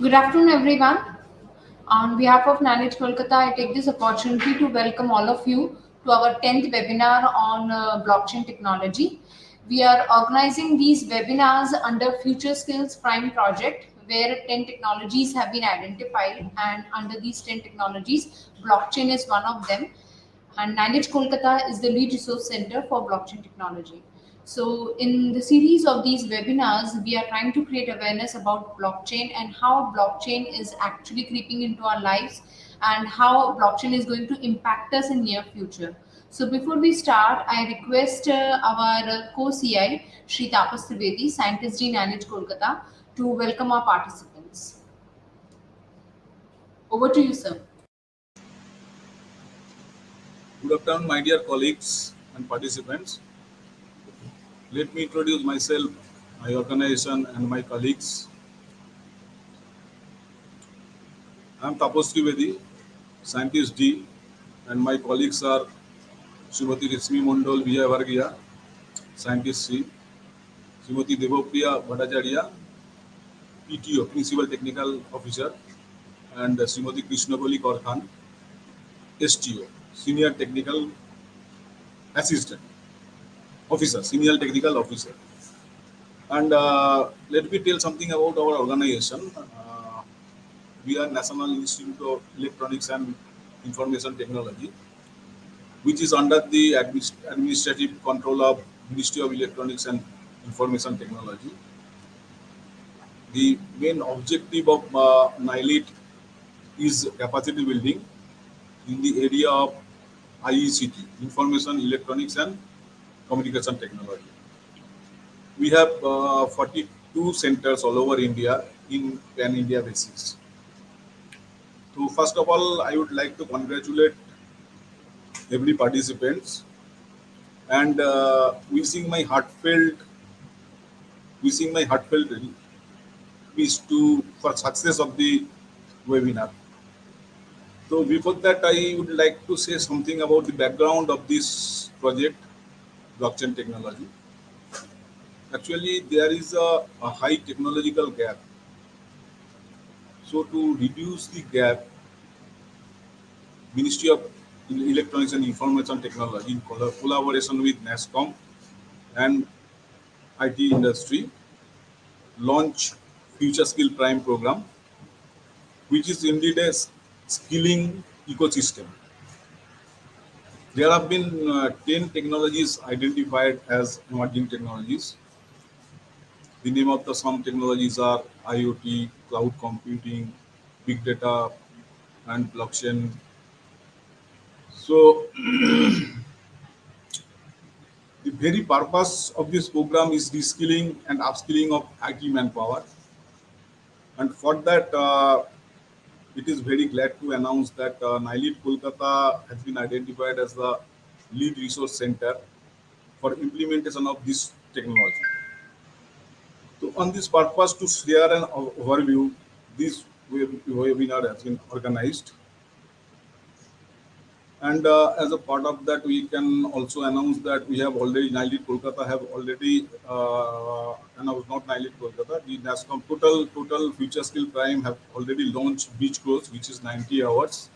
Good afternoon, everyone. On behalf of NIELIT Kolkata, I take this opportunity to welcome all of you to our 10th webinar on blockchain technology. We are organizing these webinars under Future Skills Prime project, where 10 technologies have been identified, and under these 10 technologies, blockchain is one of them. And NIELIT Kolkata is the lead resource center for blockchain technology. So, in the series of these webinars, we are trying to create awareness about blockchain and how blockchain is actually creeping into our lives and how blockchain is going to impact us in near future. So, before we start, I request our co-CI, Shri Tapas Trivedi, Scientist in NIELIT Kolkata, to welcome our participants. Over to you, sir. Good afternoon, my dear colleagues and participants. Let me introduce myself, my organization, and my colleagues. I am Tapas Trivedi, Scientist D, and my colleagues are Srimati Rishmi Mondol Vijayvargiya, Scientist C, Srimati Devopriya Bhattacharya, PTO, Principal Technical Officer, and Srimati Krishnagoli Korkhan, STO, Senior Technical Assistant Officer, Senior Technical Officer. And let me tell something about our organization. We are National Institute of Electronics and Information Technology, which is under the administrative control of Ministry of Electronics and Information Technology. The main objective of NIELIT is capacity building in the area of IECT, Information, Electronics and Communication Technology. We have 42 centers all over India in pan-India basis. So first of all, I would like to congratulate every participants and wishing my heartfelt wish to for success of the webinar. So before that, I would like to say something about the background of this project, blockchain technology. Actually, there is a high technological gap. So to reduce the gap, Ministry of Electronics and Information Technology, in collaboration with NASCOM and IT industry, launch Future Skill Prime program, which is indeed a skilling ecosystem. There have been 10 technologies identified as emerging technologies. The name of the some technologies are IoT, cloud computing, big data, and blockchain. So the very purpose of this program is reskilling and upskilling of IT manpower. And for that, it is very glad to announce that NIELIT Kolkata has been identified as the lead resource center for implementation of this technology. So on this purpose to share an overview, this webinar has been organized. And as a part of that, we can also announce that we have already, NIELIT Kolkata have already announced, not NIELIT Kolkata, the NASCOM total Future Skill Prime have already launched beach course, which is 90 hours.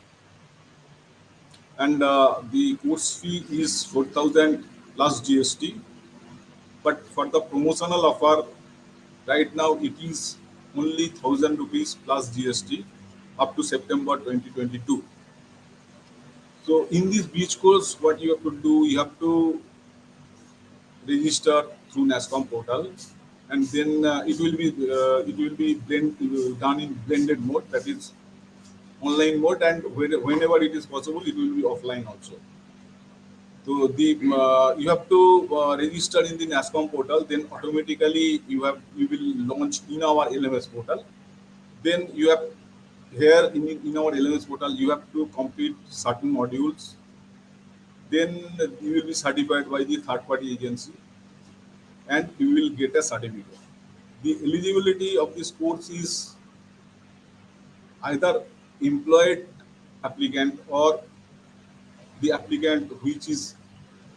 And the course fee is 4,000 plus GST. But for the promotional offer, right now it is only 1,000 rupees plus GST up to September 2022. So in this beach course, what you have to do, you have to register through NASCOM portal, and then done in blended mode, that is online mode, and whenever it is possible, it will be offline also. So the you have to register in the NASCOM portal. Then automatically you will launch in our LMS portal. Then you have here in our LMS portal you have to complete certain modules. Then you will be certified by the third party agency, and you will get a certificate. The eligibility of this course is either employed applicant or the applicant which is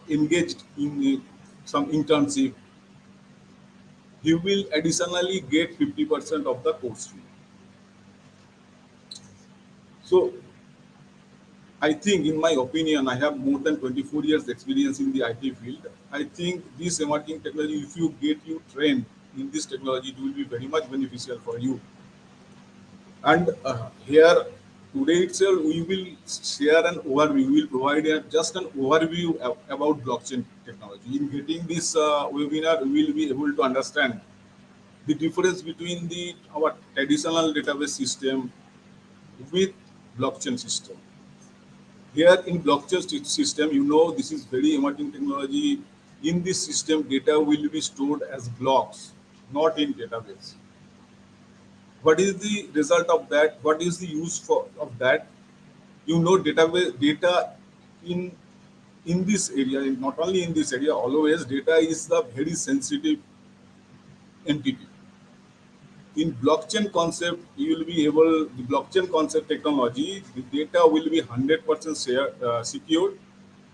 engaged in some internship. He will additionally get 50% of the course fee. So I think, in my opinion, I have more than 24 years experience in the IT field. I think this emerging technology, if you get you trained in this technology, it will be very much beneficial for you. And here today itself, we will share an overview. We will provide just an overview about blockchain technology. In getting this webinar, we will be able to understand the difference between the our traditional database system with blockchain system. Here in blockchain system, this is very emerging technology. In this system, data will be stored as blocks, not in database. What is the result of that? What is the use for of that? Database data in in this area, not only in this area, always data is the very sensitive entity. In blockchain concept, you will be able the blockchain concept technology, the data will be 100% secured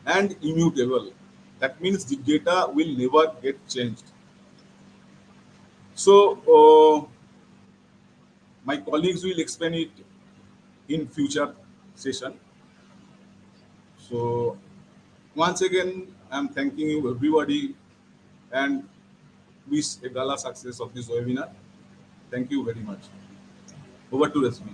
and immutable. That means the data will never get changed. So my colleagues will explain it in future session. So once again, I'm thanking you everybody and wish a gala success of this webinar. Thank you very much. Over to Rasmi.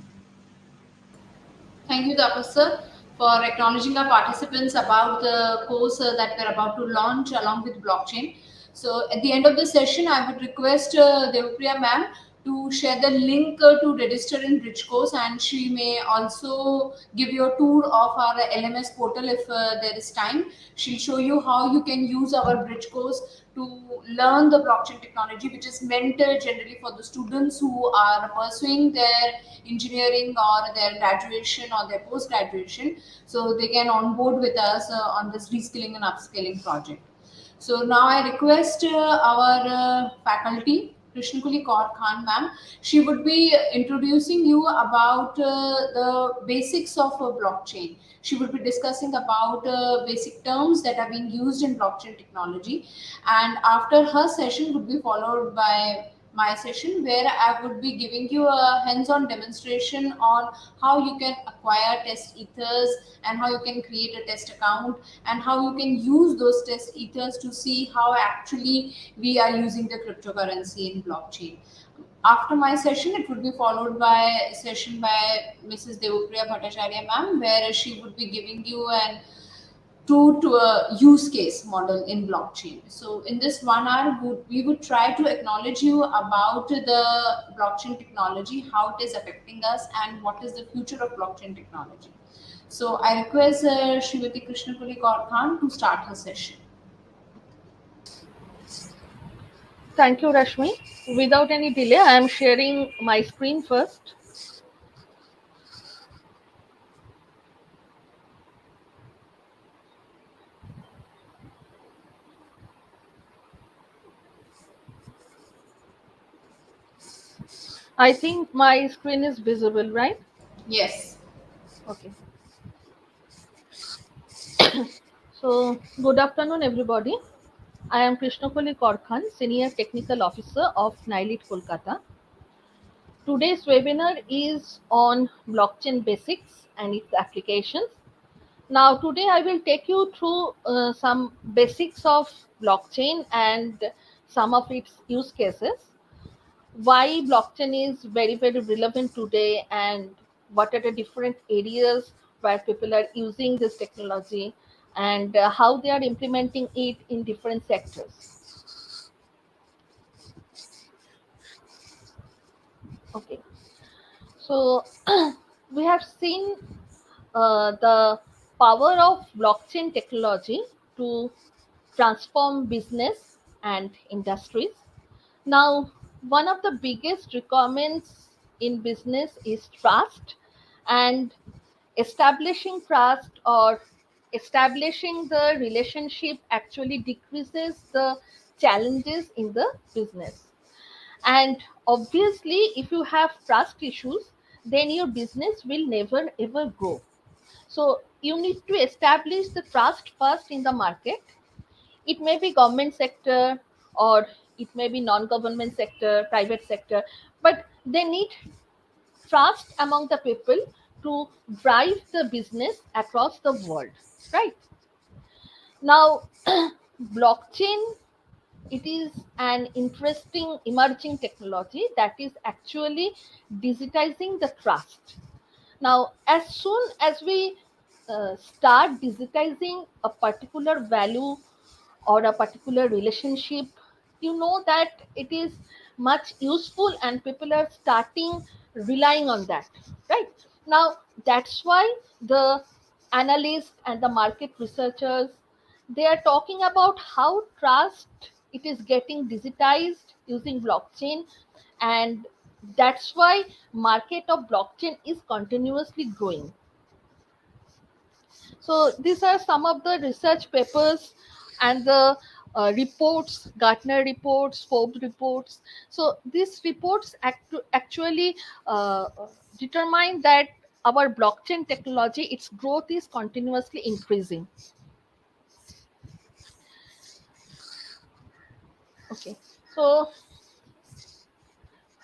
Thank you, Tapas sir, for acknowledging our participants about the course that we're about to launch along with blockchain. So, at the end of the session, I would request Devapriya ma'am to share the link to register in Bridge course, and she may also give you a tour of our LMS portal if there is time. She'll show you how you can use our Bridge course to learn the blockchain technology, which is meant generally for the students who are pursuing their engineering or their graduation or their post graduation, so they can onboard with us on this reskilling and upskilling project. So now I request our faculty, Krishnakuli Kaur Khan ma'am. She would be introducing you about the basics of blockchain. She would be discussing about basic terms that are being used in blockchain technology. And after her session would be followed by my session where I would be giving you a hands-on demonstration on how you can acquire test ethers and how you can create a test account and how you can use those test ethers to see how actually we are using the cryptocurrency in blockchain. After my session, it would be followed by a session by Mrs. Devapriya Bhattacharya ma'am, where she would be giving you an to a use case model in blockchain. So in this 1 hour, we would try to acknowledge you about the blockchain technology, how it is affecting us, and what is the future of blockchain technology. So I request Srimati Krishnapuri Kaur Khan to start her session. Thank you, Rashmi. Without any delay, I am sharing my screen first. I think my screen is visible, right? Yes. Okay. So, good afternoon, everybody. I am Krishnapali Korkhan, Senior Technical Officer of NIELIT Kolkata. Today's webinar is on blockchain basics and its applications. Now, today I will take you through some basics of blockchain and some of its use cases, why blockchain is very, very relevant today, and what are the different areas where people are using this technology, and how they are implementing it in different sectors. Okay, so we have seen the power of blockchain technology to transform business and industries. Now, one of the biggest requirements in business is trust, and establishing trust or establishing the relationship actually decreases the challenges in the business. And obviously, if you have trust issues, then your business will never ever grow. So, you need to establish the trust first in the market. It may be government sector, or it may be non-government sector, private sector, but they need trust among the people to drive the business across the world, right? Now, blockchain, it is an interesting emerging technology that is actually digitizing the trust. Now, as soon as we start digitizing a particular value or a particular relationship, you know that it is much useful and people are starting relying on that, right? Now, that's why the analysts and the market researchers, they are talking about how trust it is getting digitized using blockchain, and that's why market of blockchain is continuously growing. So these are some of the research papers and the reports, Gartner reports, Forbes reports. So these reports actually determine that our blockchain technology, its growth is continuously increasing. Okay, so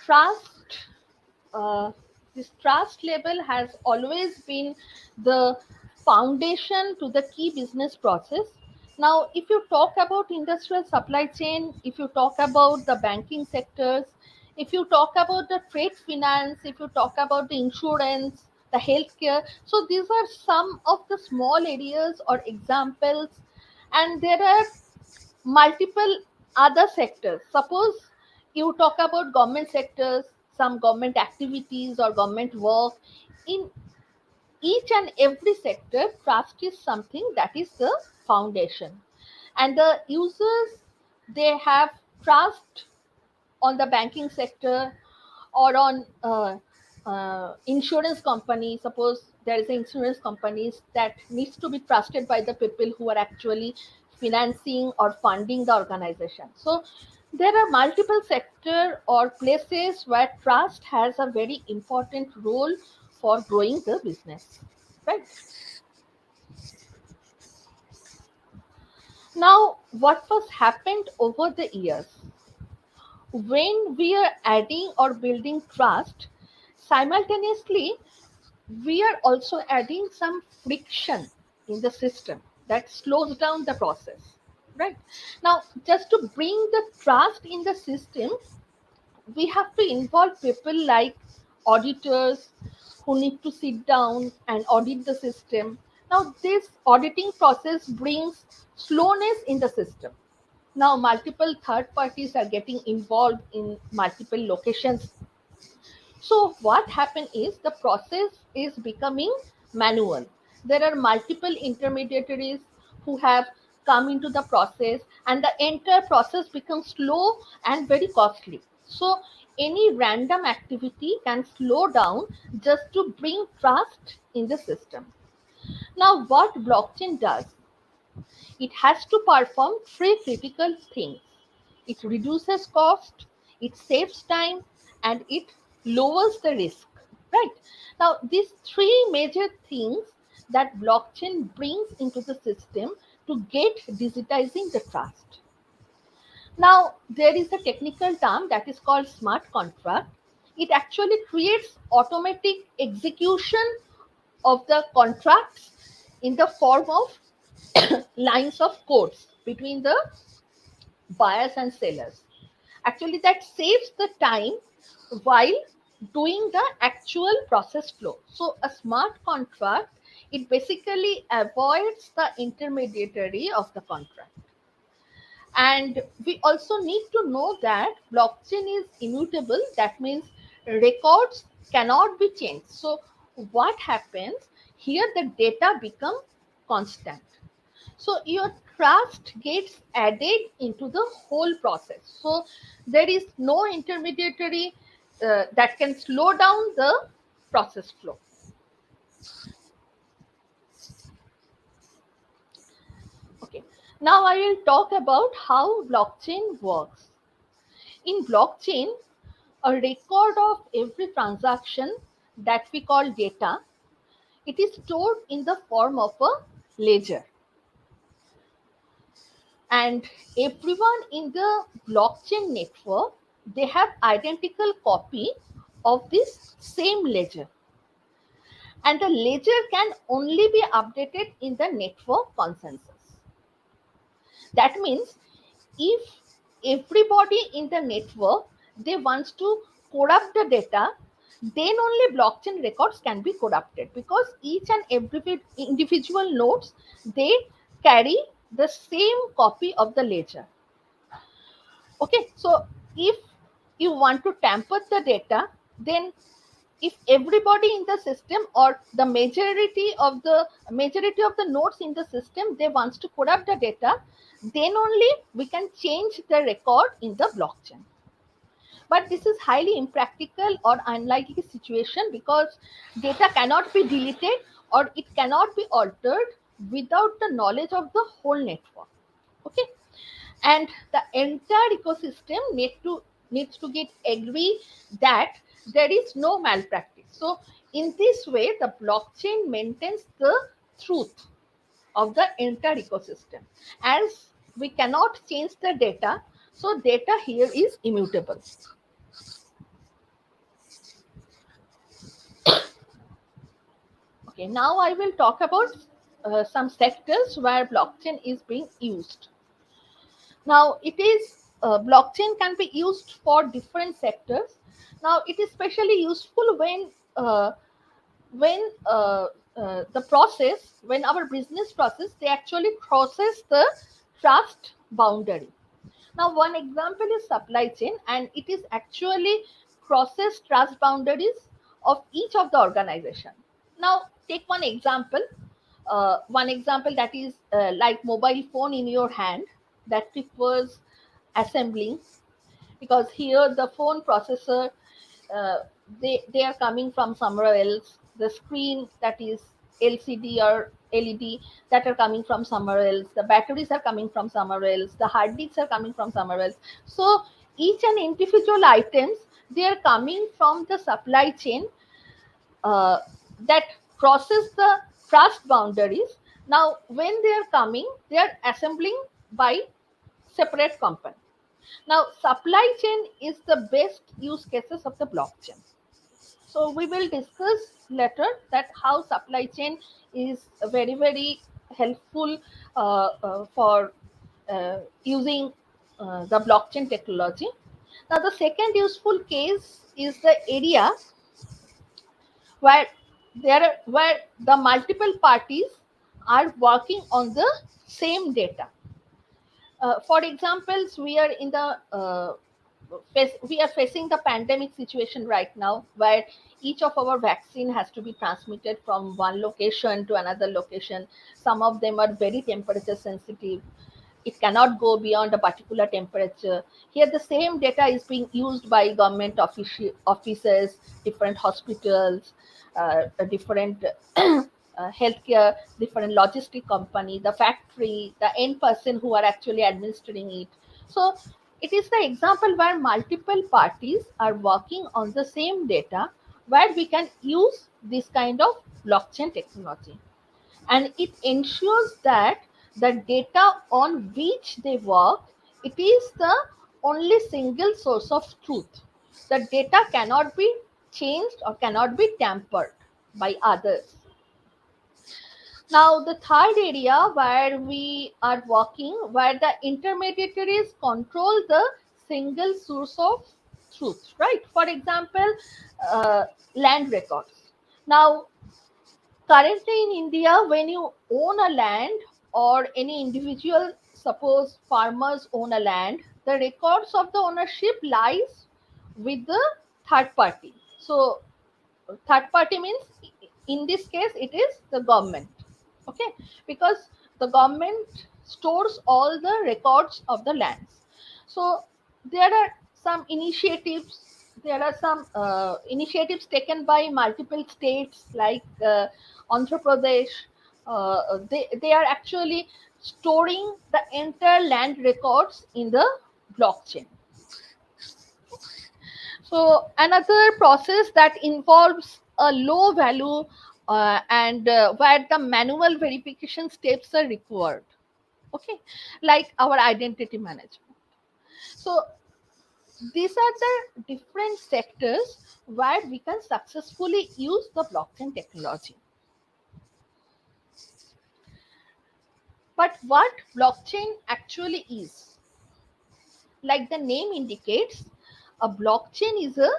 trust, uh, this trust level has always been the foundation to the key business process. Now, if you talk about industrial supply chain, if you talk about the banking sectors, if you talk about the trade finance, if you talk about the insurance, the healthcare, so these are some of the small areas or examples, and there are multiple other sectors. Suppose you talk about government sectors, some government activities or government work. In each and every sector, trust is something that is the foundation. And the users, they have trust on the banking sector or on insurance company. Suppose there is an insurance companies that needs to be trusted by the people who are actually financing or funding the organization. So there are multiple sector or places where trust has a very important role for growing the business, right? Now, what was happened over the years, when we are adding or building trust, simultaneously we are also adding some friction in the system that slows down the process, right? Now, just to bring the trust in the system, we have to involve people like auditors who need to sit down and audit the system. Now, this auditing process brings slowness in the system. Now, multiple third parties are getting involved in multiple locations. So what happened is the process is becoming manual. There are multiple intermediaries who have come into the process, and the entire process becomes slow and very costly. So any random activity can slow down just to bring trust in the system. Now, what blockchain does, it has to perform three critical things. It reduces cost, it saves time, and it lowers the risk. Right? Now, these three major things that blockchain brings into the system to get digitizing the trust. Now, there is a technical term that is called smart contract. It actually creates automatic execution of the contracts in the form of lines of codes between the buyers and sellers. Actually, that saves the time while doing the actual process flow. So, a smart contract, it basically avoids the intermediary of the contract. And we also need to know that blockchain is immutable. That means records cannot be changed. So, what happens here? The data become constant. So your trust gets added into the whole process. So there is no intermediary that can slow down the process flow. Okay. Now I will talk about how blockchain works. In blockchain, a record of every transaction that we call data, it is stored in the form of a ledger, and everyone in the blockchain network, they have identical copy of this same ledger, and the ledger can only be updated in the network consensus. That means if everybody in the network they wants to corrupt the data, then only blockchain records can be corrupted, because each and every individual nodes they carry the same copy of the ledger. Okay, so if you want to tamper the data, then if everybody in the system or the majority of the nodes in the system they wants to corrupt the data, then only we can change the record in the blockchain. But this is highly impractical or unlikely situation, because data cannot be deleted or it cannot be altered without the knowledge of the whole network. Okay, and the entire ecosystem needs to get agree that there is no malpractice. So in this way the blockchain maintains the truth of the entire ecosystem, as we cannot change the data, so data here is immutable. Okay, now I will talk about some sectors where blockchain is being used. Now, it is blockchain can be used for different sectors. Now, it is especially useful when the process, when our business process, they actually crosses the trust boundary. Now, one example is supply chain, and it is actually crosses trust boundaries of each of the organization. Now, take one example. One example that is like mobile phone in your hand that was assembling, because here the phone processor uh, they are coming from somewhere else, the screen that is LCD or LED that are coming from somewhere else, the batteries are coming from somewhere else, the hard disks are coming from somewhere else. So each and individual items they are coming from the supply chain uh, that crosses the trust boundaries. Now when they are coming they are assembling by separate company. Now, supply chain is the best use cases of the blockchain. So we will discuss later that how supply chain is very helpful for using the blockchain technology. Now, the second useful case is the area where where the multiple parties are working on the same data. For examples, we are in the we are facing the pandemic situation right now, where each of our vaccine has to be transmitted from one location to another location. Some of them are very temperature sensitive, it cannot go beyond a particular temperature. Here the same data is being used by government offices, different hospitals, different healthcare, different logistic company, the factory, the end person who are actually administering it. So it is the example where multiple parties are working on the same data, where we can use this kind of blockchain technology, and it ensures that the data on which they work, it is the only single source of truth. The data cannot be changed or cannot be tampered by others. Now the third area where we are working, where the intermediaries control the single source of truth, right? For example, land records. Now currently in India, when you own a land or any individual, suppose farmers own a land, the records of the ownership lies with the third party. So third party means in this case it is the government. Okay, because the government stores all the records of the lands. So there are some initiatives, there are some initiatives taken by multiple states like Andhra Pradesh. They are actually storing the entire land records in the blockchain. So another process that involves a low value and where the manual verification steps are required. Okay, like our identity management. So these are the different sectors where we can successfully use the blockchain technology. But what blockchain actually is, like the name indicates, a blockchain is a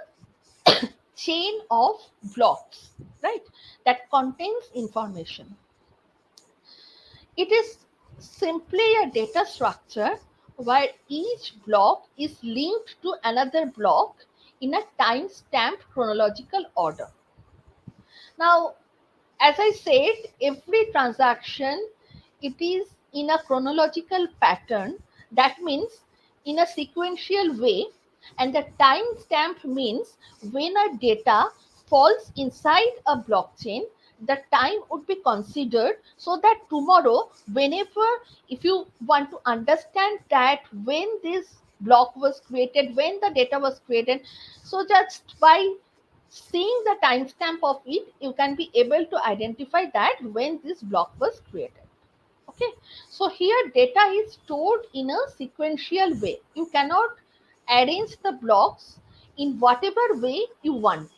chain of blocks, right, that contains information. It is simply a data structure where each block is linked to another block in a time stamped chronological order. Now, as I said, every transaction, it is in a chronological pattern. That means in a sequential way, and the timestamp means when a data falls inside a blockchain, the time would be considered, so that tomorrow, whenever, if you want to understand that when this block was created, when the data was created, so just by seeing the timestamp of it, you can be able to identify that when this block was created. Okay, so here data is stored in a sequential way. You cannot arrange the blocks in whatever way you want.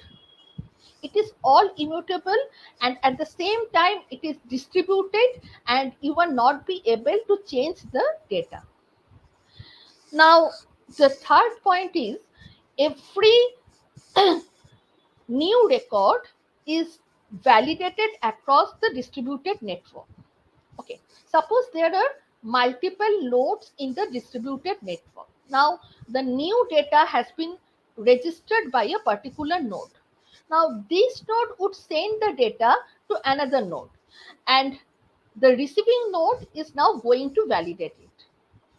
It is all immutable, and at the same time it is distributed, and you will not be able to change the data. Now, the third point is, every new record is validated across the distributed network. Okay, suppose there are multiple nodes in the distributed network. Now, the new data has been registered by a particular node. Now, this node would send the data to another node, and the receiving node is now going to validate it.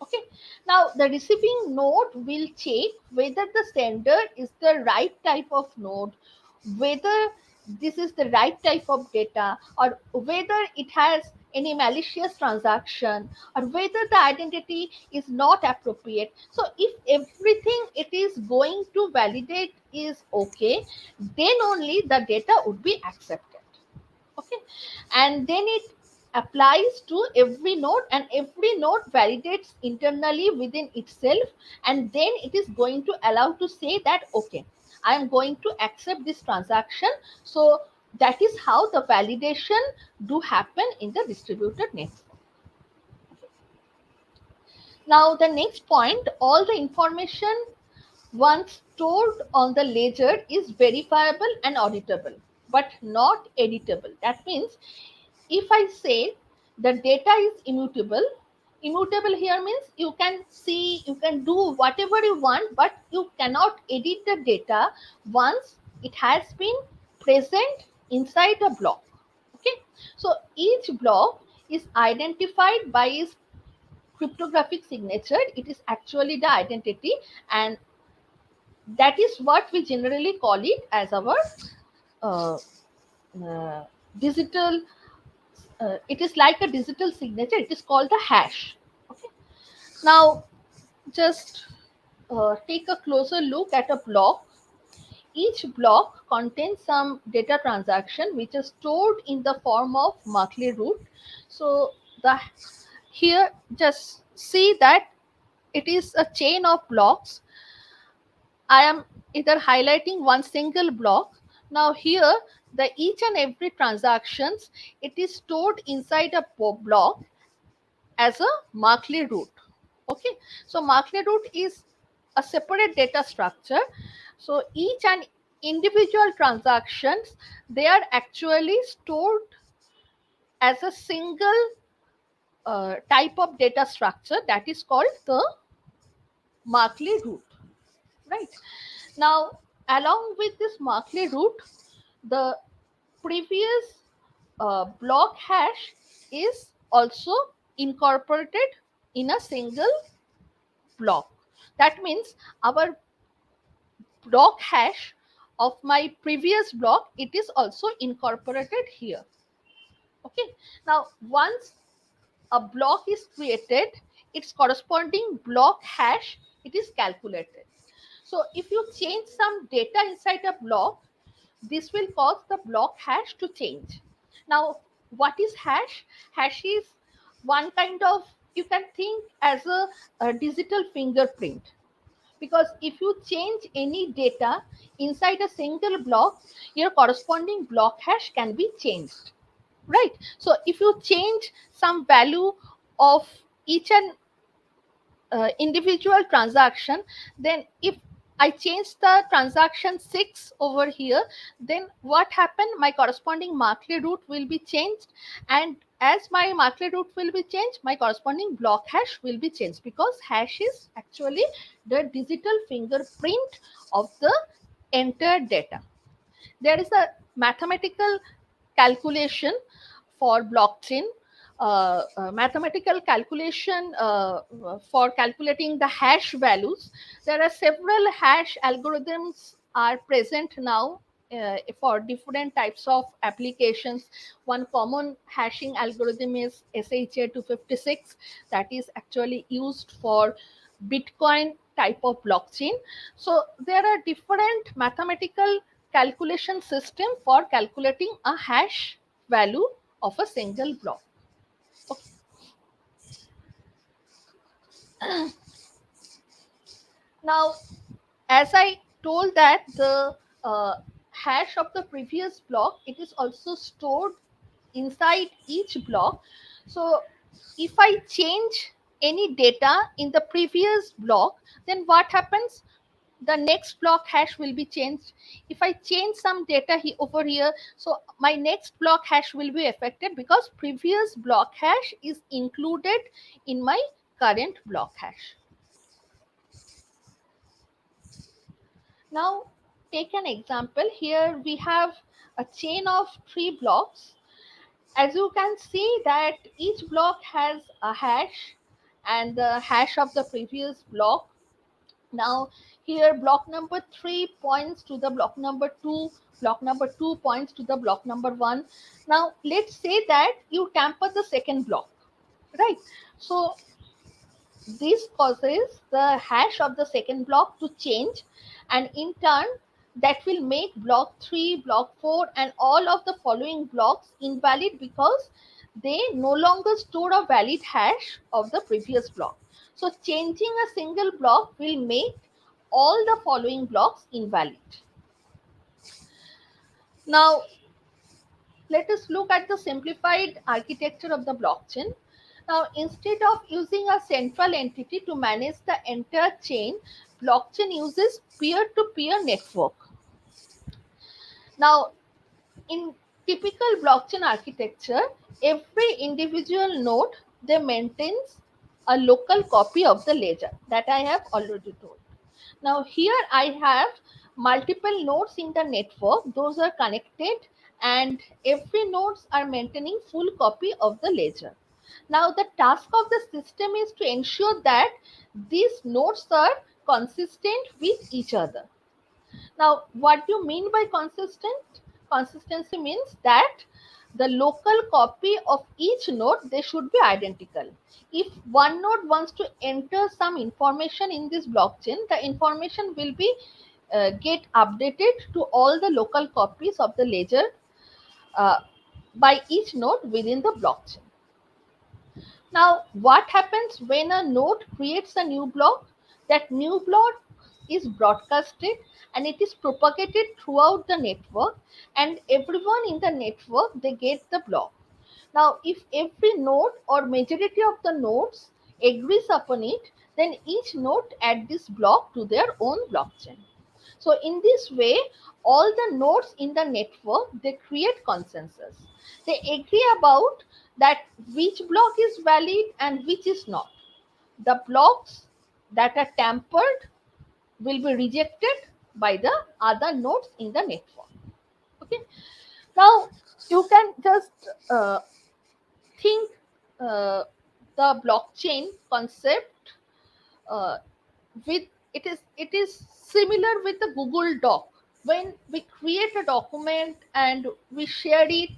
Okay, now the receiving node will check whether the sender is the right type of node, whether this is the right type of data, or whether it has any malicious transaction, or whether the identity is not appropriate. So if everything it is going to validate is okay, then only the data would be accepted. Okay, and then it applies to every node, and every node validates internally within itself, and then it is going to allow to say that okay, I am going to accept this transaction. So that is how the validation do happen in the distributed network. Now the next point, all the information once stored on the ledger is verifiable and auditable, but not editable. That means if I say the data is immutable, immutable here means you can see, you can do whatever you want, but you cannot edit the data once it has been present inside a block. Okay, so each block is identified by its cryptographic signature. It is actually the identity, and that is what we generally call it as our uh, uh, digital, it is like a digital signature. It is called the hash. Okay, now just take a closer look at a block. Each block contains some data transaction which is stored in the form of Markley root. So the here just see that it is a chain of blocks. I am either highlighting one single block. Now here, the each and every transactions, it is stored inside a block as a Markley root. Okay, so Markley root is a separate data structure. So each and individual transactions, they are actually stored as a single type of data structure, that is called the Markley root. Right. Now, along with this Markley root, the previous block hash is also incorporated in a single block. That means our block hash of my previous block, it is also incorporated here. Okay. Now, once a block is created, its corresponding block hash, it is calculated. So if you change some data inside a block, this will cause the block hash to change. Now, what is hash? Hash is one kind of, you can think as a digital fingerprint, because if you change any data inside a single block, your corresponding block hash can be changed. Right. So if you change some value of each and individual transaction. Then if I change the transaction 6 over here, then what happened, my corresponding Markley root will be changed, and as my Markley root will be changed, my corresponding block hash will be changed, because hash is actually the digital fingerprint of the entered data. There is a mathematical calculation for blockchain, mathematical calculation for calculating the hash values. There are several hash algorithms are present now for different types of applications. One common hashing algorithm is SHA-256, that is actually used for Bitcoin type of blockchain. So there are different mathematical calculation system for calculating a hash value of a single block. Okay. Now, as I told that the hash of the previous block, it is also stored inside each block. So if I change any data in the previous block, then what happens, the next block hash will be changed. If I change some data over here, so my next block hash will be affected, because previous block hash is included in my current block hash. Now take an example. Here we have a chain of 3 blocks. As you can see that each block has a hash and the hash of the previous block. Now here block number 3 points to the block number 2, block number 2 points to the block number 1. Now let's say that you tamper the second block, right? So this causes the hash of the second block to change, and in turn that will make block 3, block 4 and all of the following blocks invalid, because they no longer store a valid hash of the previous block. So changing a single block will make all the following blocks invalid. Now let us look at the simplified architecture of the blockchain. Now, instead of using a central entity to manage the entire chain, blockchain uses peer-to-peer network. Now, in typical blockchain architecture, every individual node, they maintains a local copy of the ledger that I have already told. Now here I have multiple nodes in the network. Those are connected, and every nodes are maintaining full copy of the ledger. Now the task of the system is to ensure that these nodes are consistent with each other. Now, what do you mean by consistent? Consistency means that the local copy of each node, they should be identical. If one node wants to enter some information in this blockchain, the information will be get updated to all the local copies of the ledger uh, by each node within the blockchain. Now, what happens when a node creates a new block? That new block is broadcasted and it is propagated throughout the network, and everyone in the network, they get the block. Now, if every node or majority of the nodes agrees upon it, then each node add this block to their own blockchain. So in this way, all the nodes in the network, they create consensus. They agree about that which block is valid and which is not. The blocks that are tampered will be rejected by the other nodes in the network. Okay. Now you can just think the blockchain concept uh, with it is similar with the Google Doc. When we create a document and we share it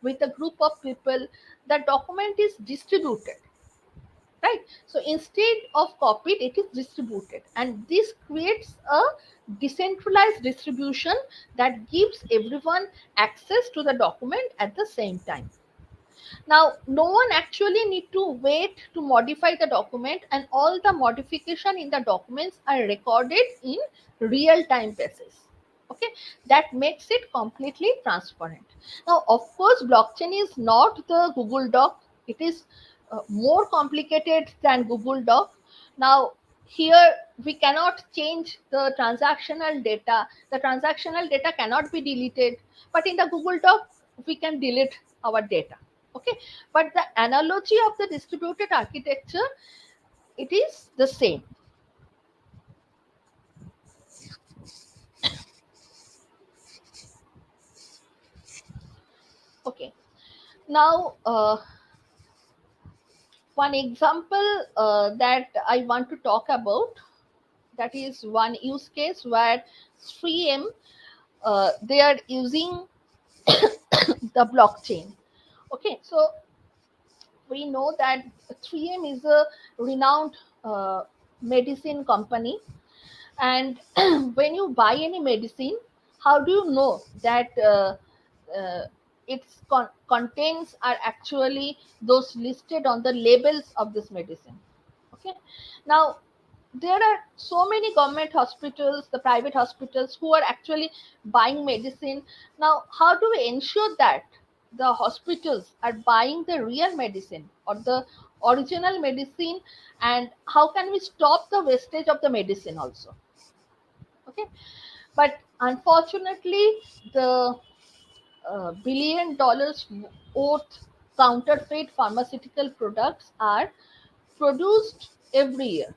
with a group of people, the document is distributed, right? So instead of copied, it is distributed, and this creates a decentralized distribution that gives everyone access to the document at the same time. Now, no one actually need to wait to modify the document, and all the modification in the documents are recorded in real time basis. Okay, that makes it completely transparent. Now, of course, blockchain is not the Google Doc. It is more complicated than Google Doc. Now, here we cannot change the transactional data. The transactional data cannot be deleted, but in the Google Doc, we can delete our data. Okay, but the analogy of the distributed architecture, it is the same. Okay, now one example that I want to talk about, that is one use case where 3M, they are using the blockchain. Okay, so we know that 3M is a renowned medicine company, and when you buy any medicine, how do you know that uh, its contents are actually those listed on the labels of this medicine? Okay, now there are so many government hospitals, the private hospitals, who are actually buying medicine. Now, how do we ensure that the hospitals are buying the real medicine or the original medicine, and how can we stop the wastage of the medicine also? Okay, but unfortunately, the billion dollars worth counterfeit pharmaceutical products are produced every year.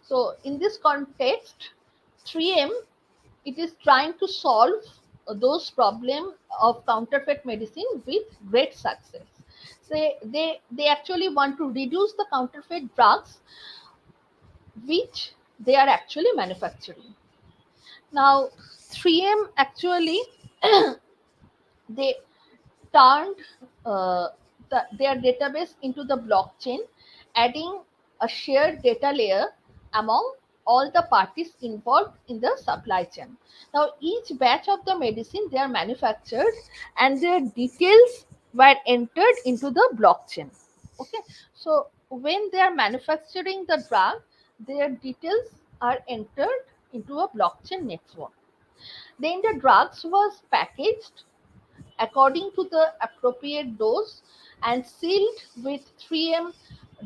So in this context, 3M, it is trying to solve those problem of counterfeit medicine with great success. They actually want to reduce the counterfeit drugs which they are actually manufacturing. Now, 3M actually they turned their database into the blockchain, adding a shared data layer among all the parties involved in the supply chain. Now, each batch of the medicine they are manufactured and their details were entered into the blockchain. Okay, so when they are manufacturing the drug, their details are entered into a blockchain network. Then the drugs was packaged according to the appropriate dose and sealed with 3M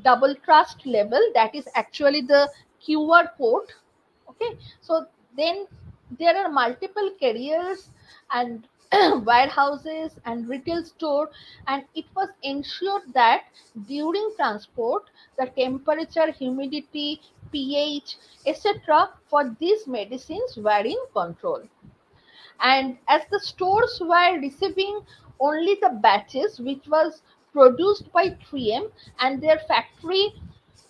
double trust level, that is actually the QR code. Okay, so then there are multiple carriers and warehouses and retail store, and it was ensured that during transport the temperature, humidity, pH, etc. for these medicines were in control. And as the stores were receiving only the batches which was produced by 3M and their factory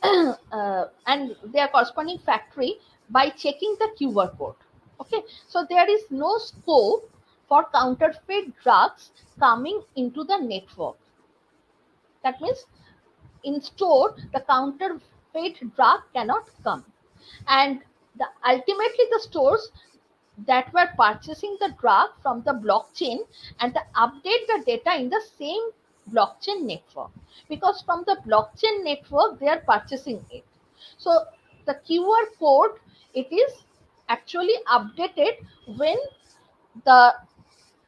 and their corresponding factory by checking the QR code. Okay, so there is no scope for counterfeit drugs coming into the network. That means in store the counterfeit drug cannot come, and ultimately the stores that were purchasing the drug from the blockchain and they update the data in the same blockchain network, because from the blockchain network they are purchasing it. So the QR code, it is actually updated when the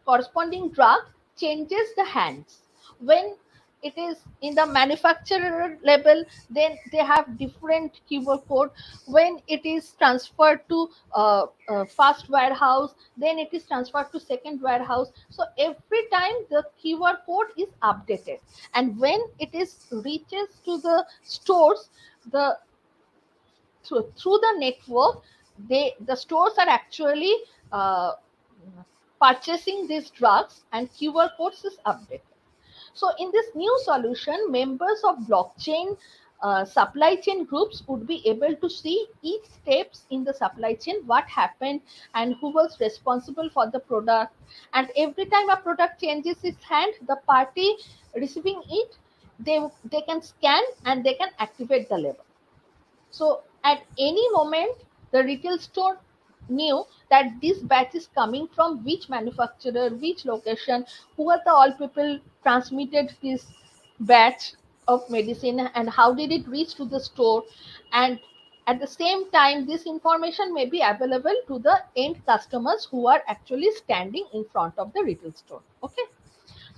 corresponding drug changes the hands. When it is in the manufacturer level, then they have different QR code. When it is transferred to first warehouse, then it is transferred to second warehouse. So every time the QR code is updated, and when it is reaches to the stores, the through the network, the stores are actually uh, purchasing these drugs and QR codes is updated. So in this new solution, members of blockchain supply chain groups would be able to see each steps in the supply chain, what happened and who was responsible for the product. And every time a product changes its hand, the party receiving it, they can scan and they can activate the label. So at any moment, the retail store knew that this batch is coming from which manufacturer, which location, who are the all people transmitted this batch of medicine, and how did it reach to the store. And at the same time, this information may be available to the end customers who are actually standing in front of the retail store. Okay,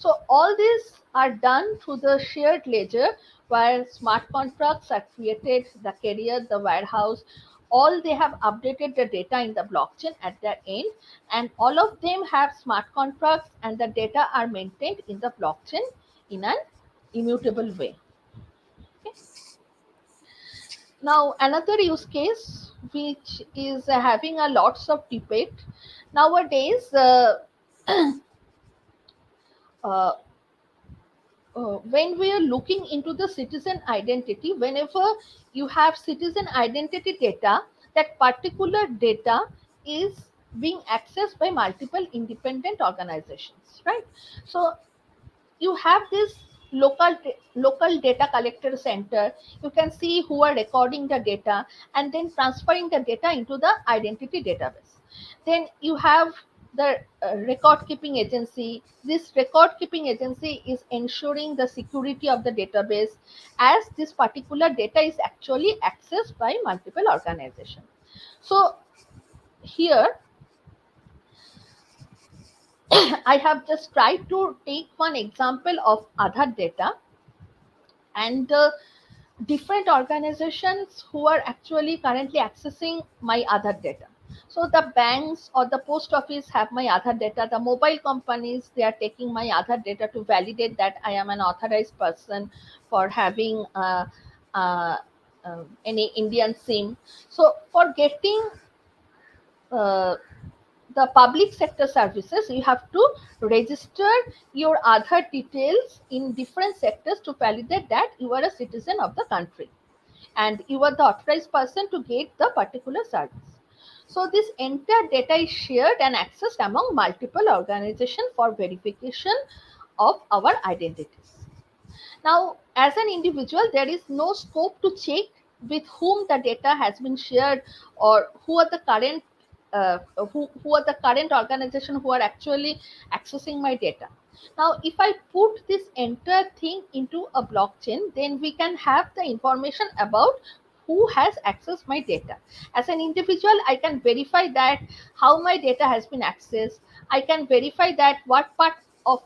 So all these are done through the shared ledger where smart contracts are created, the carrier, the warehouse, all they have updated the data in the blockchain at their end, and all of them have smart contracts and the data are maintained in the blockchain in an immutable way. Okay. Now another use case which is having a lots of debate nowadays, uh, when we are looking into the citizen identity, whenever you have citizen identity data, that particular data is being accessed by multiple independent organizations, right? So you have this local data collector center. You can see who are recording the data and then transferring the data into the identity database. Then you have the record keeping agency. This record keeping agency is ensuring the security of the database, as this particular data is actually accessed by multiple organizations. So here I have just tried to take one example of Aadhaar data, and different organizations who are actually currently accessing my Aadhaar data. So the banks or the post office have my Aadhaar data. The mobile companies, they are taking my Aadhaar data to validate that I am an authorized person for having uh, any Indian SIM. So for getting uh, the public sector services, you have to register your Aadhaar details in different sectors to validate that you are a citizen of the country and you are the authorized person to get the particular service. So this entire data is shared and accessed among multiple organizations for verification of our identities. Now, as an individual, there is no scope to check with whom the data has been shared, or who are the current who are the current organization who are actually accessing my data. Now, if I put this entire thing into a blockchain, then we can have the information about who has accessed my data. As an individual, I can verify that how my data has been accessed. I can verify that of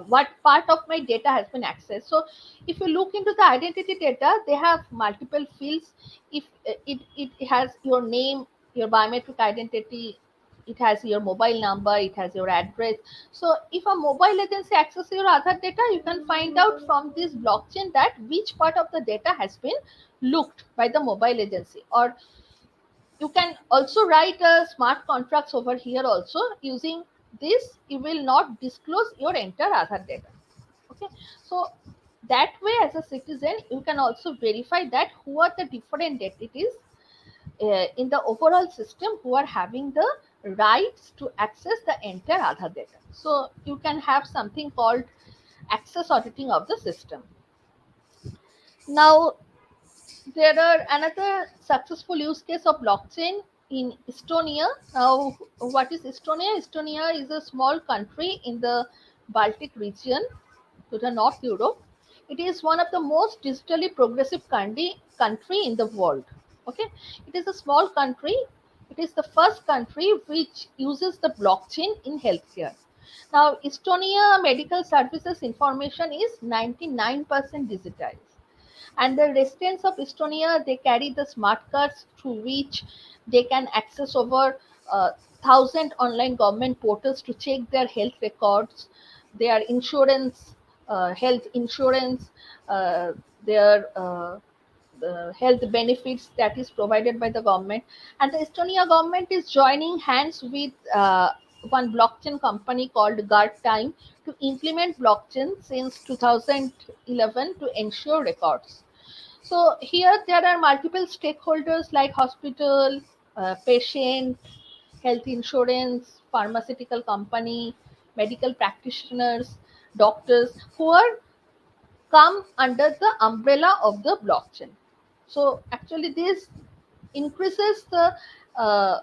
what part of my data has been accessed. So if you look into the identity data, they have multiple fields. If it has your name, your biometric identity, it has your mobile number, it has your address. So if a mobile agency accesses your Aadhaar data, you can find out from this blockchain that which part of the data has been looked by the mobile agency. Or you can also write a smart contracts over here also. Using this, you will not disclose your entire Aadhaar data. Okay. So that way, as a citizen, you can also verify that who are the different entities in the overall system who are having the rights to access the entire Aadhaar data. So you can have something called access auditing of the system. Now, there are another successful use case of blockchain in Estonia. Now, what is Estonia? Estonia is a small country in the Baltic region to the North Europe. It is one of the most digitally progressive country in the world. Okay, it is a small country. It is the first country which uses the blockchain in healthcare. Now, Estonia medical services information is 99% digitized, and the residents of Estonia, they carry the smart cards through which they can access over 1,000 online government portals to check their health records, their insurance, health insurance, uh, their the health benefits that is provided by the government. And the Estonia government is joining hands with one blockchain company called Guard Time to implement blockchain since 2011 to ensure records. So here there are multiple stakeholders like hospital, patient, health insurance, pharmaceutical company, medical practitioners, doctors who are come under the umbrella of the blockchain. So actually this increases the uh,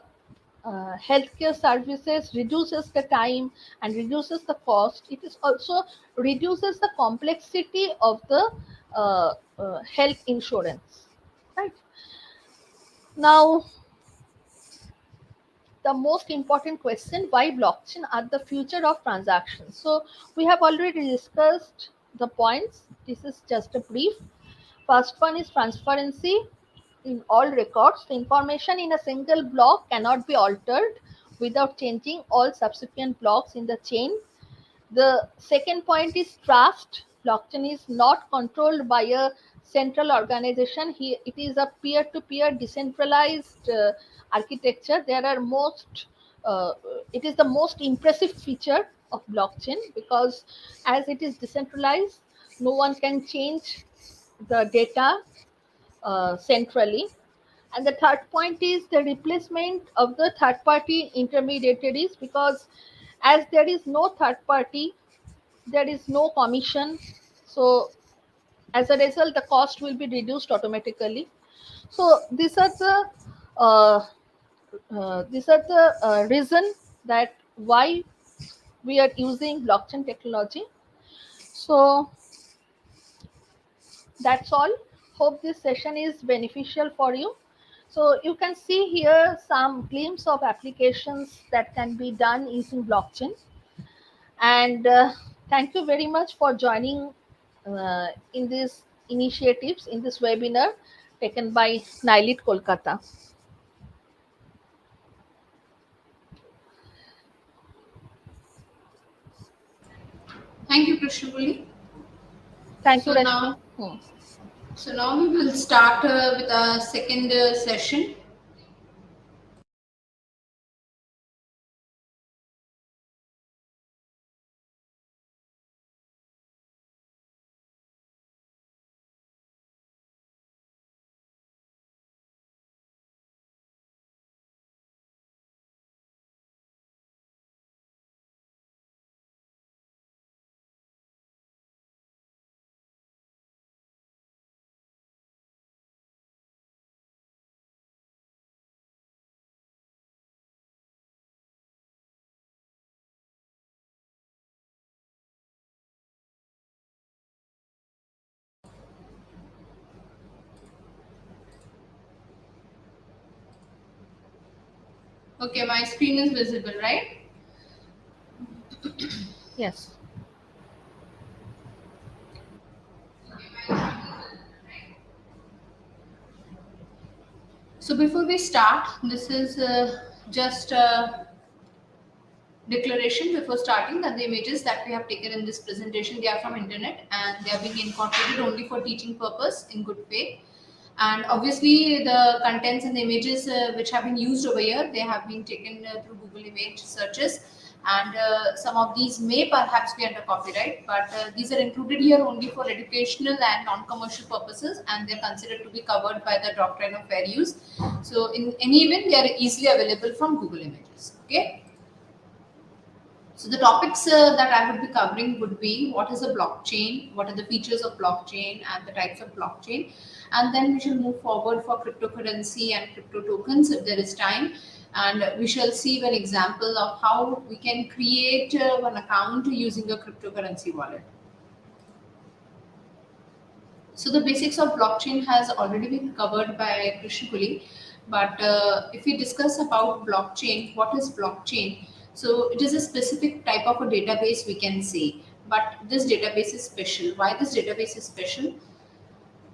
healthcare services, reduces the time and reduces the cost. It is also reduces the complexity of the health insurance. Right. Now, the most important question: why blockchain are the future of transactions? So we have already discussed the points. This is just a brief. First one is transparency in all records. The information in a single block cannot be altered without changing all subsequent blocks in the chain. The second point is trust. Blockchain is not controlled by a central organization. It is a peer-to-peer decentralized architecture. There are uh, it is the most impressive feature of blockchain because as it is decentralized, no one can change the data centrally. And the third point is the replacement of the third party intermediaries, because as there is no third party, there is no commission. So as a result, the cost will be reduced automatically. So uh, these are the reason that why we are using blockchain technology. So that's all. Hope this session is beneficial for you. So you can see here some glimpse of applications that can be done using blockchain. And thank you very much for joining in these initiatives in this webinar taken by NIELIT Kolkata. Thank you, Krishnapuli. Thank you, So Rashmi. now, so now we will start with our second session. Okay, my screen is visible, right? Yes. So before we start, this is just a declaration before starting that the images that we have taken in this presentation, they are from internet and they are being incorporated only for teaching purpose in good faith. And obviously the contents and the images which have been used over here, they have been taken through Google image searches, and some of these may perhaps be under copyright, but these are included here only for educational and non-commercial purposes, and they're considered to be covered by the doctrine of fair use. So in any event, they are easily available from Google images. Okay. So the topics that I would be covering would be what is a blockchain, what are the features of blockchain and the types of blockchain, and then we shall move forward for cryptocurrency and crypto tokens if there is time, and we shall see one example of how we can create one account using a cryptocurrency wallet. So the basics of blockchain has already been covered by Krishna, but if we discuss about blockchain, what is blockchain? So it is a specific type of a database we can say, but this database is special. Why this database is special?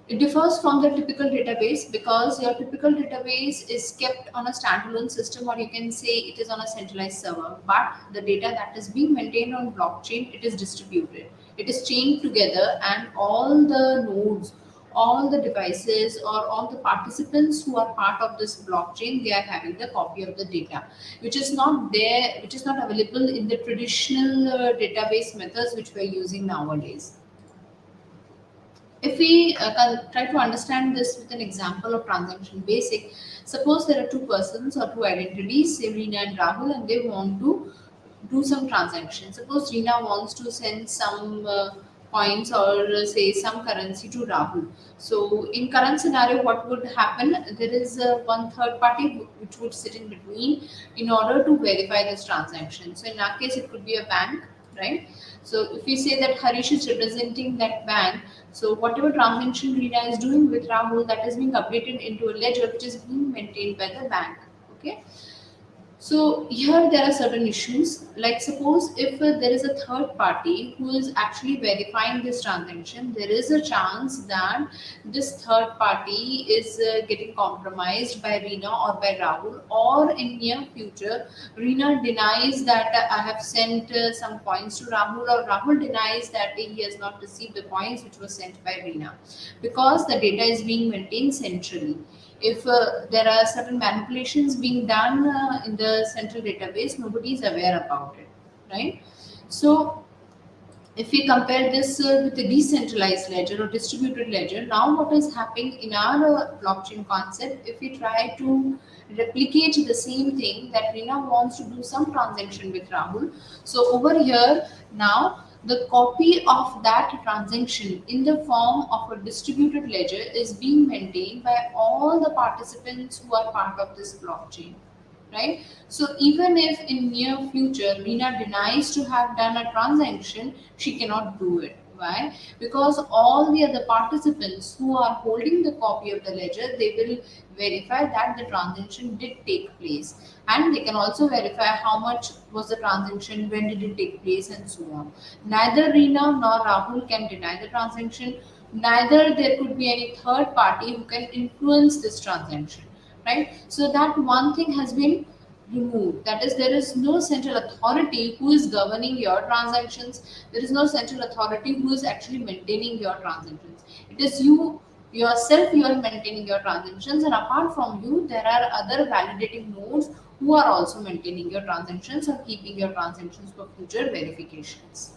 It differs from the typical database because your typical database is kept on a standalone system, or you can say it is on a centralized server. But the data that is being maintained on blockchain, it is distributed. It is chained together, and all the nodes, all the devices, or all the participants who are part of this blockchain, they are having the copy of the data, which is not there, which is not available in the traditional database methods which we are using nowadays. If we try to understand this with an example of transaction basic, suppose there are two persons or two identities, say Reena and Rahul, and they want to do some transaction. Suppose Reena wants to send some coins or say some currency to Rahul. So in current scenario, what would happen? There is one third party which would sit in between in order to verify this transaction. So in our case, it could be a bank, right? So if we say that Harish is representing that bank, so whatever transaction Reena is doing with Rahul, that is being updated into a ledger which is being maintained by the bank. Okay. So here there are certain issues. Like suppose if there is a third party who is actually verifying this transaction, there is a chance that this third party is getting compromised by Reena or by Rahul, or in near future, Reena denies that I have sent some coins to Rahul, or Rahul denies that he has not received the coins which was sent by Reena, because the data is being maintained centrally. If there are certain manipulations being done in the central database, nobody is aware about it, right? So if we compare this with a decentralized ledger or distributed ledger, now what is happening in our blockchain concept, if we try to replicate the same thing, that Rina wants to do some transaction with Rahul. So over here, now the copy of that transaction in the form of a distributed ledger is being maintained by all the participants who are part of this blockchain, right? So even if in near future Rina denies to have done a transaction, she cannot do it. Why? Because all the other participants who are holding the copy of the ledger, they will verify that the transaction did take place, and they can also verify how much was the transaction, when did it take place, and so on. Neither Rina nor Rahul can deny the transaction, neither there could be any third party who can influence this transaction, right? So that one thing has been removed. That is, there is no central authority who is governing your transactions. There is no central authority who is actually maintaining your transactions. It is you yourself, you are maintaining your transactions, and apart from you, there are other validating nodes who are also maintaining your transactions or keeping your transactions for future verifications.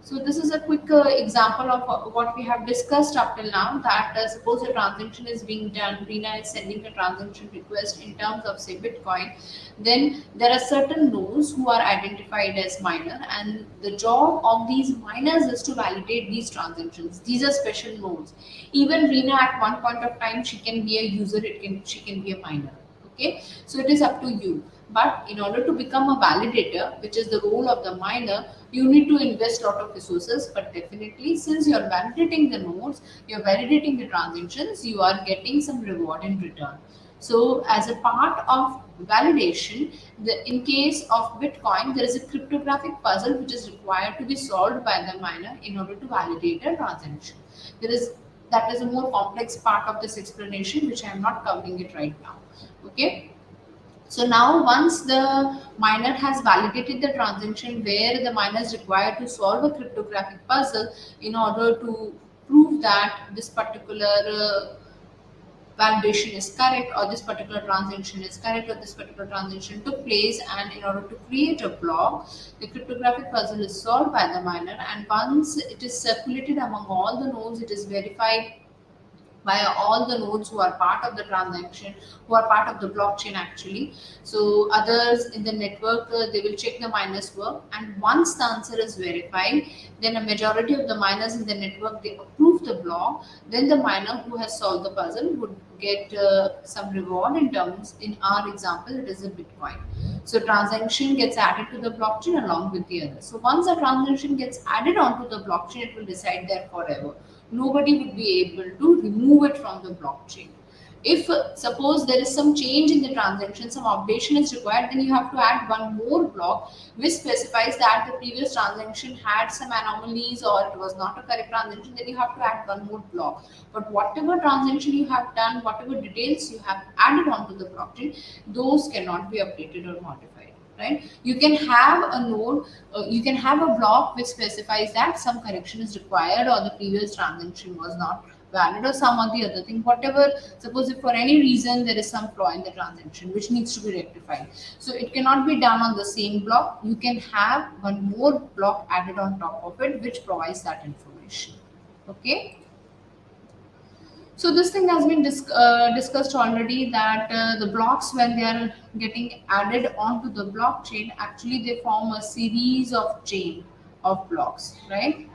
So this is a quick example of what we have discussed up till now. That suppose a transaction is being done, Rina is sending a transaction request in terms of say Bitcoin. Then there are certain nodes who are identified as miner, and the job of these miners is to validate these transactions. These are special nodes. Even Rina at one point of time, she can be a user. She can be a miner. Okay, so it is up to you. But in order to become a validator, which is the role of the miner, you need to invest a lot of resources. But definitely, since you're validating the nodes, you're validating the transactions, you are getting some reward in return. So as a part of validation, in case of Bitcoin, there is a cryptographic puzzle which is required to be solved by the miner in order to validate a transaction. There is That is a more complex part of this explanation, which I am not covering it right now. Okay. So now once the miner has validated the transaction, where the miner is required to solve a cryptographic puzzle in order to prove that this particular validation is correct, or this particular transaction is correct, or this particular transaction took place, and in order to create a block, the cryptographic puzzle is solved by the miner, and once it is circulated among all the nodes, it is verified by all the nodes who are part of the transaction, who are part of the blockchain actually. So others in the network, they will check the miners work, and once the answer is verified, then a majority of the miners in the network, they approve the block. Then the miner who has solved the puzzle would get some reward. In terms, in our example, it is a Bitcoin. So transaction gets added to the blockchain along with the others. So once a transaction gets added onto the blockchain, it will reside there forever. Nobody would be able to remove it from the blockchain. If suppose there is some change in the transaction, some updation is required, then you have to add one more block which specifies that the previous transaction had some anomalies or it was not a correct transaction. Then you have to add one more block. But whatever transaction you have done, whatever details you have added onto the blockchain, those cannot be updated or modified, right? You can have a node, you can have a block which specifies that some correction is required, or the previous transaction was not valid, or some or the other thing, whatever. Suppose if for any reason there is some flaw in the transaction which needs to be rectified, so it cannot be done on the same block. You can have one more block added on top of it which provides that information. Okay. So this thing has been discussed already, that the blocks, when they are getting added onto the blockchain, actually they form a series of chain of blocks, right?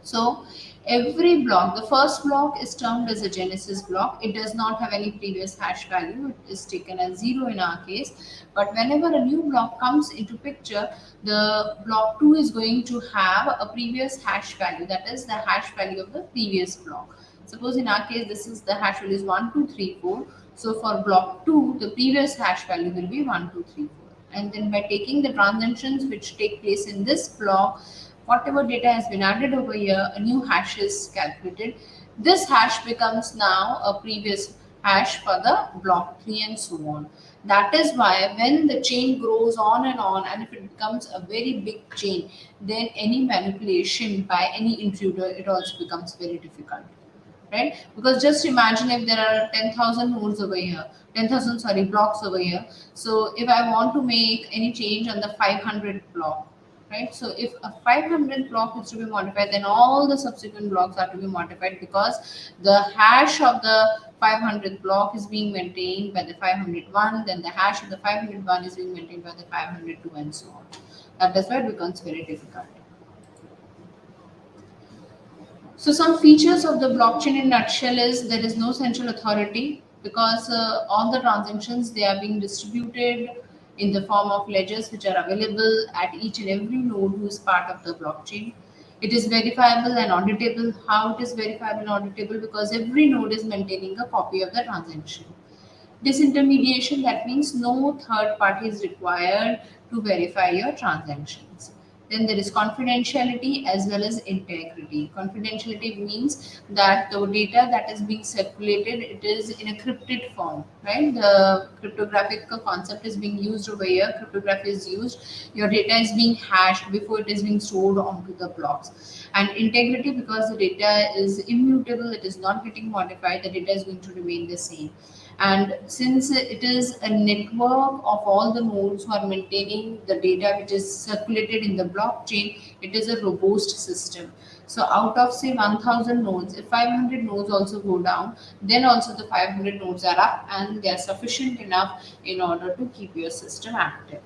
So every block, the first block is termed as a genesis block. It does not have any previous hash value. It is taken as zero in our case. But whenever a new block comes into picture, the block 2 is going to have a previous hash value. That is the hash value of the previous block. Suppose in our case, this is the hash value is 1234. So for block 2, the previous hash value will be 1234. And then by taking the transactions which take place in this block, whatever data has been added over here, a new hash is calculated. This hash becomes now a previous hash for the block 3 and so on. That is why when the chain grows on and if it becomes a very big chain, then any manipulation by any intruder, it also becomes very difficult, right? Because just imagine if there are 10,000 nodes over here, 10,000, sorry, blocks over here. So if I want to make any change on the 500 block, right? So if a 500 block is to be modified, then all the subsequent blocks are to be modified because the hash of the 500 block is being maintained by the 501, then the hash of the 501 is being maintained by the 502 and so on. That is why it becomes very difficult. So some features of the blockchain in nutshell is there is no central authority because all the transactions they are being distributed in the form of ledgers which are available at each and every node who is part of the blockchain. It is verifiable and auditable. How it is verifiable and auditable? Because every node is maintaining a copy of the transaction. Disintermediation, that means no third party is required to verify your transactions. Then there is confidentiality as well as integrity. Confidentiality means that the data that is being circulated, it is in a crypted form, right? The cryptographic concept is being used over here. Cryptography is used. Your data is being hashed before it is being stored onto the blocks. And integrity, because the data is immutable, it is not getting modified, the data is going to remain the same. And since it is a network of all the nodes who are maintaining the data which is circulated in the blockchain, it is a robust system. So out of say 1000 nodes, if 500 nodes also go down, then also the 500 nodes are up and they are sufficient enough in order to keep your system active.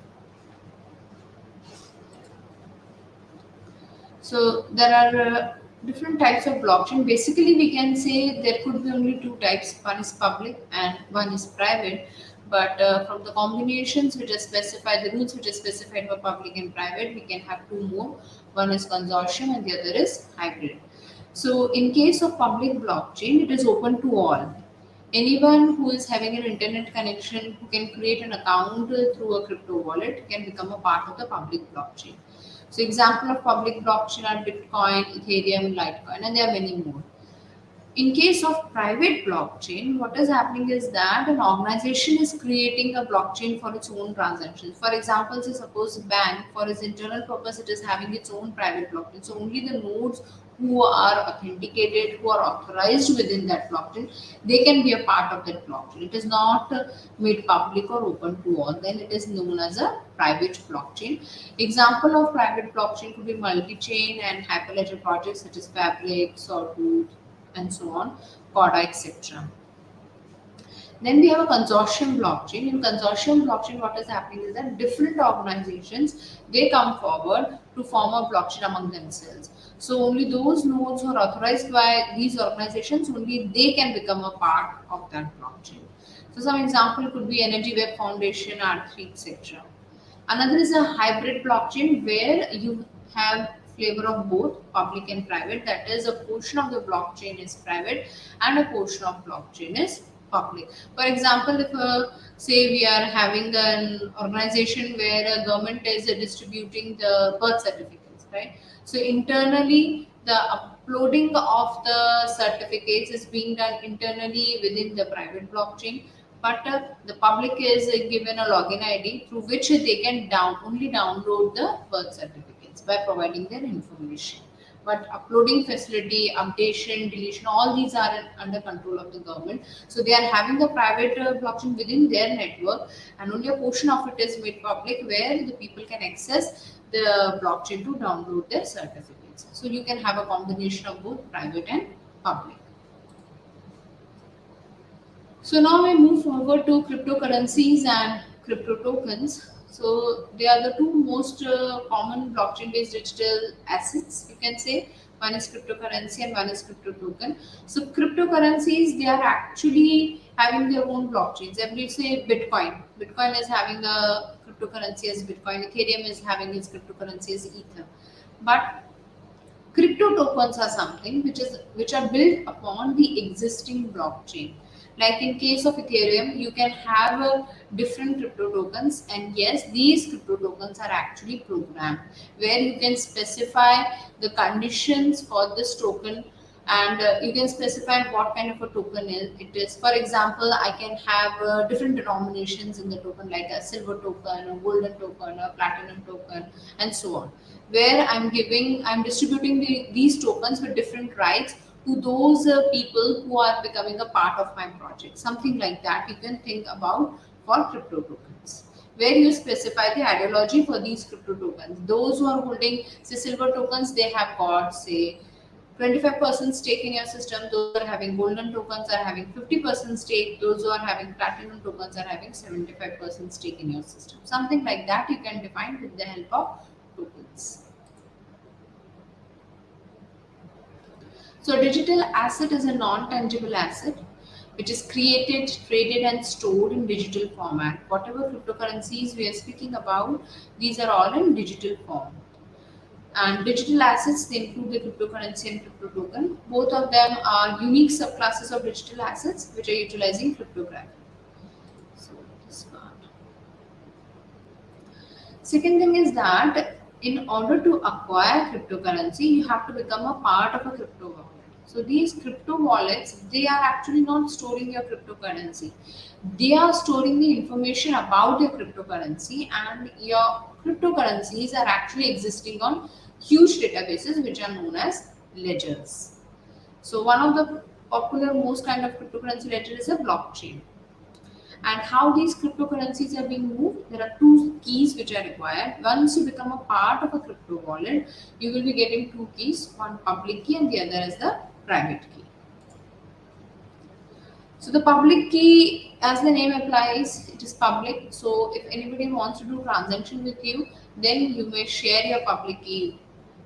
So there are different types of blockchain. Basically, we can say there could be only two types. One is public and one is private. But from the combinations which are specified, the rules which are specified for public and private, we can have two more. One is consortium and the other is hybrid. So in case of public blockchain, it is open to all. Anyone who is having an internet connection who can create an account through a crypto wallet can become a part of the public blockchain. So example of public blockchain are Bitcoin, Ethereum, Litecoin, and there are many more. In case of private blockchain, what is happening is that an organization is creating a blockchain for its own transactions. For example, say suppose a bank for its internal purpose, it is having its own private blockchain. So only the nodes who are authenticated, who are authorized within that blockchain, they can be a part of that blockchain. It is not made public or open to all. Then it is known as a private blockchain. Example of private blockchain could be multi-chain and hyperledger projects such as Fabric, Sawtooth, and so on, CODA, etc. Then we have a consortium blockchain. In consortium blockchain, what is happening is that different organizations they come forward to form a blockchain among themselves. So only those nodes who are authorized by these organizations, only they can become a part of that blockchain. So some example could be Energy Web Foundation, R3, etc. Another is a hybrid blockchain where you have flavor of both public and private. That is, a portion of the blockchain is private and a portion of blockchain is public. For example, if say we are having an organization where a government is distributing the birth certificates, right? So internally, the uploading of the certificates is being done internally within the private blockchain, but the public is given a login ID through which they can only download the birth certificates by providing their information. But uploading facility, updation, deletion, all these are under control of the government. So they are having the private blockchain within their network, and only a portion of it is made public where the people can access the blockchain to download their certificates. So you can have a combination of both private and public. So now we move forward to cryptocurrencies and crypto tokens. So they are the two most common blockchain-based digital assets. You can say one is cryptocurrency and one is crypto token. So cryptocurrencies they are actually having their own blockchains. Every say Bitcoin. Bitcoin is having a cryptocurrency as Bitcoin. Ethereum is having its cryptocurrency as Ether. But Crypto tokens are something which are built upon the existing blockchain. Like in case of Ethereum, you can have different crypto tokens, and yes, these crypto tokens are actually programmed where you can specify the conditions for this token, and you can specify what kind of a token it is. For example, I can have different denominations in the token, like a silver token, a golden token, a platinum token, and so on, where I'm distributing these tokens with different rights to those people who are becoming a part of my project. Something like that you can think about for crypto tokens, where you specify the ideology for these crypto tokens. Those who are holding, say, silver tokens, they have got, say, 25% stake in your system. Those who are having golden tokens are having 50% stake. Those who are having platinum tokens are having 75% stake in your system. Something like that you can define with the help of tokens. So a digital asset is a non-tangible asset which is created, traded, and stored in digital format. Whatever cryptocurrencies we are speaking about, these are all in digital form. And digital assets, they include the cryptocurrency and crypto token. Both of them are unique subclasses of digital assets which are utilizing cryptography. So this part. Second thing is that in order to acquire cryptocurrency, you have to become a part of a crypto wallet. So these crypto wallets, they are actually not storing your cryptocurrency. They are storing the information about your cryptocurrency, and your cryptocurrencies are actually existing on huge databases which are known as ledgers. So one of the popular most kind of cryptocurrency ledger is a blockchain. And how these cryptocurrencies are being moved, there are two keys which are required. Once you become a part of a crypto wallet, you will be getting two keys, one public key and the other is the private key. So the public key, as the name applies, it is public. So if anybody wants to do transaction with you, then you may share your public key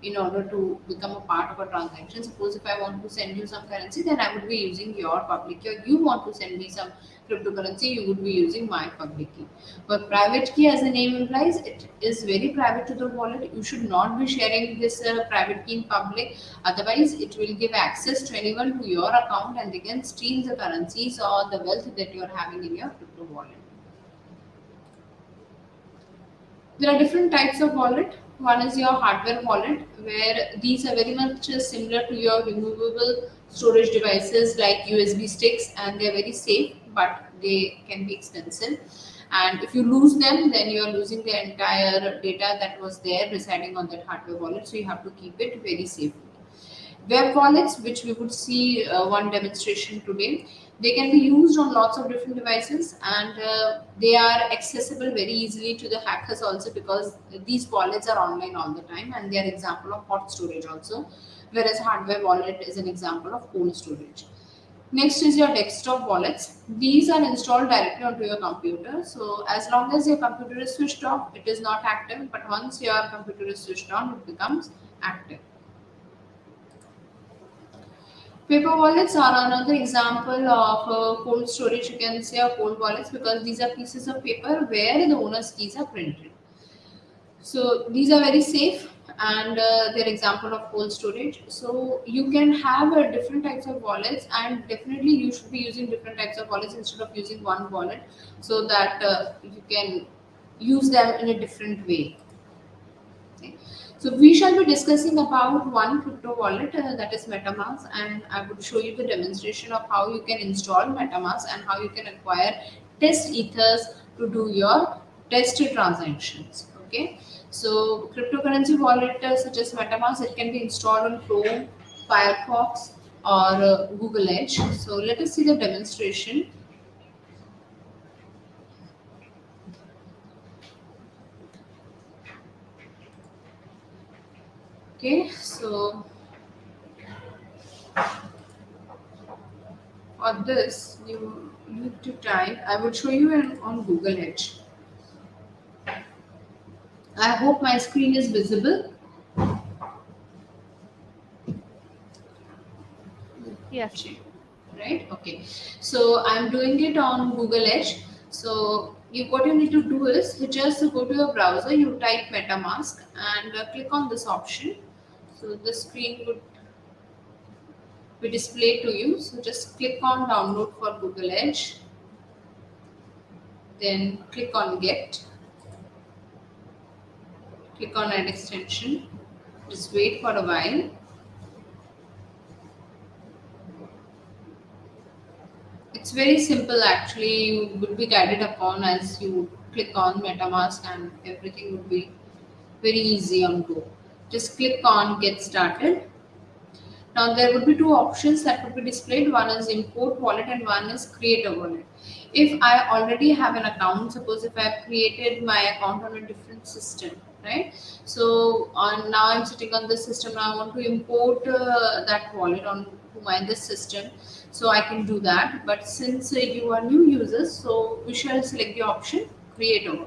in order to become a part of a transaction. Suppose if I want to send you some currency, then I would be using your public key. Or you want to send me some cryptocurrency, you would be using my public key. But private key, as the name implies, it is very private to the wallet. You should not be sharing this private key in public. Otherwise, it will give access to anyone to your account and they can steal the currencies or the wealth that you are having in your crypto wallet. There are different types of wallet. One is your hardware wallet, where these are very much similar to your removable storage devices like USB sticks, and they are very safe, but they can be expensive. And if you lose them, then you are losing the entire data that was there residing on that hardware wallet. So you have to keep it very safely. Web wallets, which we would see one demonstration today, they can be used on lots of different devices, and they are accessible very easily to the hackers also, because these wallets are online all the time and they are example of hot storage also, whereas hardware wallet is an example of cold storage. Next is your desktop wallets. These are installed directly onto your computer. So as long as your computer is switched off, it is not active. But once your computer is switched on, it becomes active. Paper wallets are another example of cold storage. You can say cold wallets because these are pieces of paper where the owner's keys are printed. So these are very safe, and they're example of cold storage. So you can have different types of wallets, and definitely you should be using different types of wallets instead of using one wallet, so that you can use them in a different way. Okay. So we shall be discussing about one crypto wallet, that is MetaMask, and I would show you the demonstration of how you can install MetaMask and how you can acquire test ethers to do your test transactions. Okay, so cryptocurrency wallet such as MetaMask, it can be installed on Chrome, Firefox, or Google Edge. So let us see the demonstration. Okay, so for this, you need to type. I will show you on Google Edge. I hope my screen is visible. Yes. Check. Right? Okay. So I'm doing it on Google Edge. So what you need to do is you just go to your browser, you type MetaMask and click on this option. So the screen would be displayed to you. So just click on download for Google Edge, then click on get, click on add extension, just wait for a while. It's very simple actually. You would be guided upon as you click on MetaMask, and everything would be very easy on go. Just click on get started. Now there would be two options that would be displayed. One is import wallet and one is create a wallet. If I already have an account, suppose if I have created my account on a different system, right? So now I'm sitting on this system. Now I want to import that wallet on to my this system, so I can do that. But since you are new users, so we shall select the option create a wallet.